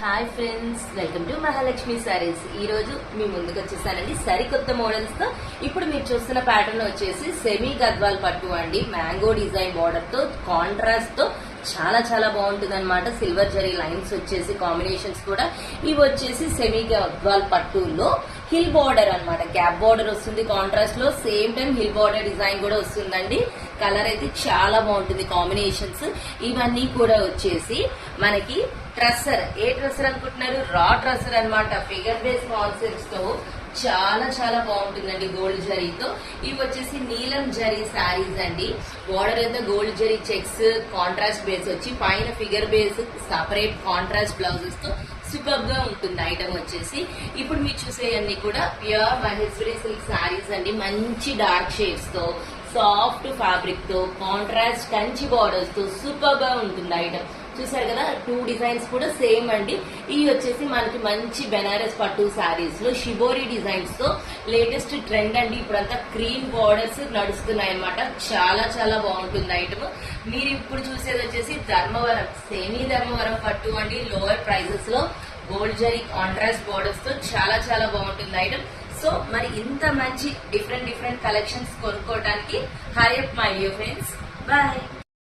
Hi friends, welcome to Mahalakshmi saris. ఈ రోజు మీ ముందుకు వచ్చేసానండి సరికొత్త మోడల్స్ తో. ఇప్పుడు మీరు చూస్తున్న ప్యాటర్న్ వచ్చేసి సెమీ గద్వాల్ పట్టు అండి. మ్యాంగో డిజైన్ బార్డర్ తో కాంట్రాస్ట్ తో చాలా చాలా బాగుంటుంది అనమాట. సిల్వర్ జరీ లైన్స్ వచ్చేసి కాంబినేషన్స్ కూడా. ఇవి వచ్చేసి సెమీ గద్వాల్ పట్టులో హిల్ బార్డర్ అనమాట. గ్యాప్ బార్డర్ వస్తుంది కాంట్రాస్ట్ లో, same time hill border design కూడా వస్తుందండి. కలర్ అయితే చాలా బాగుంటుంది కాంబినేషన్స్. ఇవన్నీ కూడా వచ్చేసి మనకి ట్రస్సర్. ఏ ట్రస్సర్ అనుకుంటున్నారు? రా ట్రస్సర్ అనమాట. ఫిగర్ బేస్ కాన్సెప్ట్స్ తో చాలా చాలా బాగుంటుందండి గోల్డ్ జరీతో. ఇవి వచ్చేసి నీలం జరీ శారీస్ అండి. బార్డర్ అయితే gold zari checks, contrast base వచ్చి పైన figure base, separate contrast blouses తో సూపర్ గా ఉంటుంది ఐటమ్ వచ్చేసి. ఇప్పుడు మీరు చూసేవన్నీ కూడా ప్యూర్ మహేశ్వరి సిల్క్ శారీస్ అండి. మంచి డార్క్ షేడ్స్ తో, సాఫ్ట్ ఫ్యాబ్రిక్ తో, కాంట్రాస్ట్ కంచి బార్డర్స్ తో సూపర్ గా ఉంటుంది ఐటమ్. చూసారు కదా, 2 డిజైన్స్ కూడా సేమ్ అండి. ఇవి వచ్చేసి మనకి మంచి బెనారస్ పట్టు శారీస్ లో షిబోరి డిజైన్స్ తో లేటెస్ట్ ట్రెండ్ అండి. ఇప్పుడంతా క్రీమ్ బార్డర్స్ నడుస్తున్నాయి అనమాట. చాలా చాలా బాగుంటుంది ఐటమ్. మీరు ఇప్పుడు చూసేది వచ్చేసి ధర్మవరం, సెమీ ధర్మవరం పట్టు అండి. లోవర్ ప్రైజెస్ లో గోల్డ్ జరీ కాంట్రాస్ట్ బార్డర్స్ తో చాలా చాలా బాగుంటుంది ఐటమ్. సో మరి ఇంత మంచి డిఫరెంట్ కలెక్షన్స్ కొనుక్కోవడానికి hurry up my dear friends. Bye.